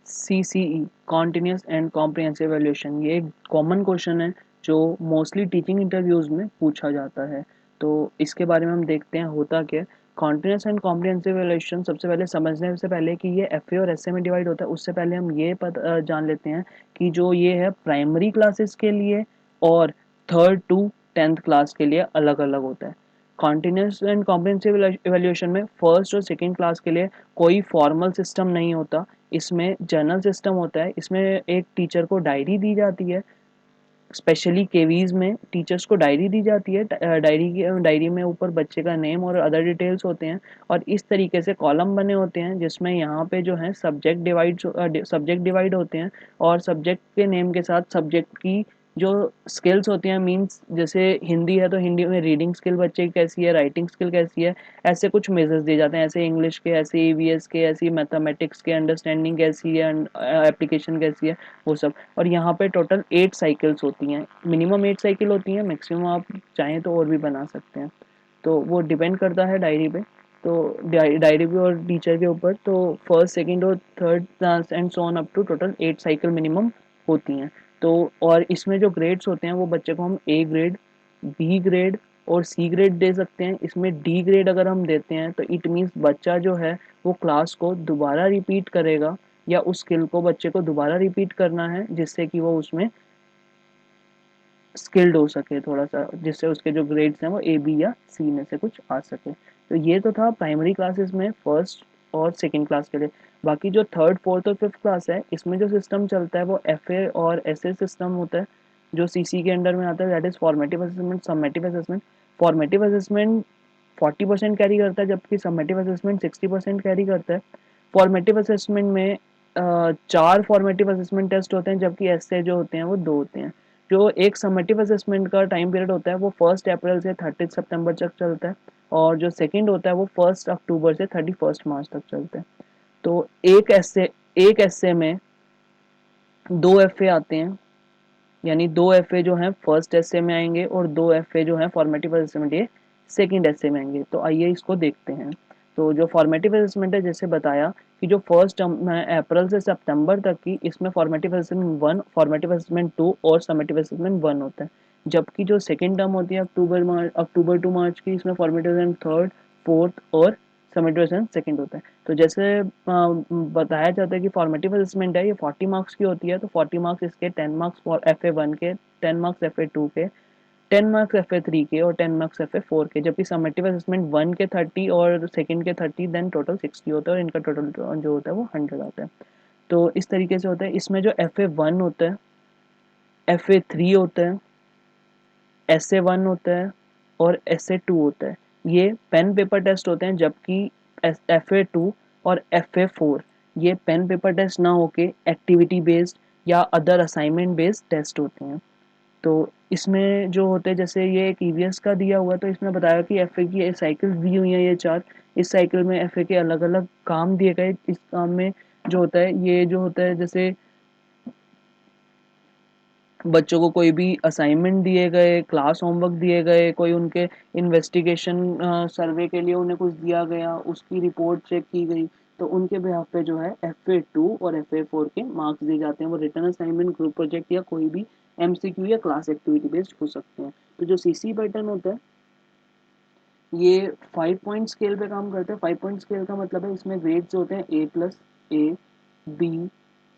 CCE continuous and comprehensive evolution, ये एक common question है जो मोस्टली टीचिंग इंटरव्यूज में पूछा जाता है। तो इसके बारे में हम देखते हैं होता क्या है। कॉन्टिन्यूस एंड कॉम्प्रिहेंसिव एवल्यूशन सबसे पहले समझने से पहले कि ये एफए और एसए में डिवाइड होता है, उससे पहले हम ये जान लेते हैं कि जो ये है प्राइमरी क्लासेस के लिए और 3rd to 10th क्लास के लिए अलग अलग होता है। कॉन्टिन्यूस एंड कॉम्प्रिहेंसिव एवल्यूशन में फर्स्ट और सेकेंड क्लास के लिए कोई फॉर्मल सिस्टम नहीं होता, इसमें जर्नल सिस्टम होता है। इसमें एक टीचर को डायरी दी जाती है, स्पेशली केवीज में टीचर्स को डायरी दी जाती है। डायरी में ऊपर बच्चे का नेम और अदर डिटेल्स होते हैं और इस तरीके से कॉलम बने होते हैं जिसमें यहाँ पे जो है सब्जेक्ट डिवाइड होते हैं और सब्जेक्ट के नेम के साथ सब्जेक्ट की जो स्किल्स होती हैं, मींस जैसे हिंदी है तो हिंदी में रीडिंग स्किल बच्चे की कैसी है, राइटिंग स्किल कैसी है, ऐसे कुछ मेजर्स दिए जाते हैं। ऐसे इंग्लिश के, ऐसे ईवीएस के, ऐसी मैथमेटिक्स के अंडरस्टैंडिंग कैसी है, एप्लीकेशन कैसी है, वो सब। और यहाँ पे टोटल 8 साइकिल्स होती हैं, मिनिमम 8 साइकिल होती हैं, मैक्सिमम आप चाहें तो और भी बना सकते हैं। तो वो डिपेंड करता है डायरी पे, तो डायरी पे और टीचर के ऊपर। तो फर्स्ट सेकंड और third class and so on up to total 8 cycle minimum होती हैं। तो और इसमें जो ग्रेड्स होते हैं वो बच्चे को हम ए ग्रेड, बी ग्रेड और सी ग्रेड दे सकते हैं। इसमें डी ग्रेड अगर हम देते हैं तो इट मीन्स बच्चा जो है वो क्लास को दोबारा रिपीट करेगा या उस स्किल को बच्चे को दोबारा रिपीट करना है जिससे कि वो उसमें स्किल्ड हो सके थोड़ा सा, जिससे उसके जो ग्रेड्स हैं वो ए बी या सी में से कुछ आ सके। तो ये तो था प्राइमरी क्लासेस में फर्स्ट और सेकेंड क्लास के लिए। बाकी जो थर्ड फोर्थ और फिफ्थ क्लास है इसमें जो सिस्टम चलता है वो एफ ए और एस ए सिस्टम होता है जो सी सी के अंडर में आता है, that is formative assessment, summative assessment. Formative assessment 40% carry करता है जबकि समेटिव असेसमेंट 60% कैरी करता है। फॉर्मेटिव असेसमेंट में 4 फॉर्मेटिव असेसमेंट टेस्ट होते हैं जबकि ऐसे जो होते हैं वो 2 होते हैं। जो एक समेटिव असेसमेंट का टाइम पीरियड होता है वो 1 अप्रैल से 30 सितंबर तक चलता है और जो सेकंड होता है वो 1 अक्टूबर से 31 मार्च तक चलता है। तो एक ऐसे में 2 एफ ए आते हैं, यानी 2 एफ ए जो हैं फर्स्ट एसे में आएंगे और 2 एफ ए जो हैं फॉर्मेटिव असेसमेंट ये सेकंड एसे में आएंगे। तो आइए इसको देखते हैं। तो जो फॉर्मेटिव असेसमेंट है जैसे बताया कि जो फर्स्ट टर्म है अप्रैल से सितंबर तक की, इसमें फॉर्मेटिव असेसमेंट 1, फॉर्मेटिव असेसमेंट 2 और समेटिव असेसमेंट 1 होता है। जबकि जो सेकंड टर्म होती है अक्टूबर टू मार्च की, इसमें फॉर्मेटिव असेसमेंट थर्ड, फोर्थ और समेटिव असेसमेंट सेकंड होता है। तो जैसे बताया जाता है कि फॉर्मेटिव असेसमेंट है ये 40 मार्क्स की होती है, तो 40 मार्क्स इसके, 10 marks for F A one के, 10 मार्क्स एफ ए टू के, 10 मार्क्स एफ ए थ्री के और 10 मार्क्स एफ ए फोर के। जबकि समेटिव असेसमेंट 1 के 30 और सेकंड के 30, देन टोटल 60 होता है और इनका टोटल जो होता है वो 100 आता है। तो इस तरीके से होता है। इसमें जो एफ ए वन होता है, एफ ए थ्री होता है, एस ए वन होता है और एस ए टू होता है, ये पेन पेपर टेस्ट होते हैं। जबकि एफ ए टू और एफ ए फोर ये पेन पेपर टेस्ट ना होके एक्टिविटी बेस्ड या अदर असाइनमेंट बेस्ड टेस्ट होते हैं। तो इसमें जो होते हैं, जैसे ये एक ईवीएस का दिया हुआ है तो इसमें बताया कि एफए की साइकिल दी हुई है ये 4। इस साइकिल में एफए के अलग अलग काम दिए गए। इस काम में जो होता है, ये जो होता है जैसे बच्चों को कोई भी असाइनमेंट दिए गए, क्लास होमवर्क दिए गए, कोई उनके इन्वेस्टिगेशन सर्वे के लिए उन्हें कुछ दिया गया, उसकी रिपोर्ट चेक की गई, तो उनके बिहाफ पे जो है एफ ए टू और एफ ए फोर के मार्क्स दिए जाते हैं। वो रिटर्न असाइनमेंट, ग्रुप प्रोजेक्ट या कोई भी एमसीक्यू या क्लास एक्टिविटी बेस्ड हो सकते हैं। तो जो सीसी पैटर्न होता है ये 5 पॉइंट स्केल पे काम करते हैं। 5 पॉइंट स्केल का मतलब है इसमें ग्रेड्स होते हैं ए प्लस, ए, बी,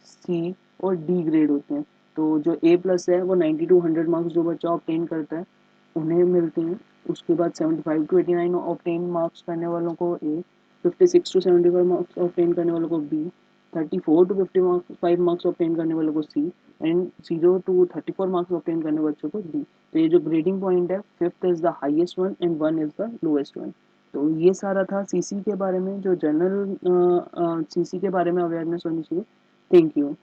सी और डी ग्रेड होते हैं। तो जो ए प्लस है वो 90 टू 100 मार्क्स जो बच्चा ऑब्टेन करता है उन्हें मिलते हैं। उसके बाद 75 टू 89 ऑब्टेन मार्क्स करने वालों को ए, 56 टू 75 मार्क्स ऑब्टेन करने वालों को बी, 34 टू 55 मार्क्स ऑब्टेन करने वालों को सी एंड 0 टू 34 मार्क्स ऑब्टेन करने बच्चों को डी। तो ये जो ग्रेडिंग पॉइंट है, fifth is the highest one and one is the lowest one. तो ये सारा था सीसी के बारे में, जो जनरल सीसी के बारे में अवेयरनेस होनी चाहिए। Thank you.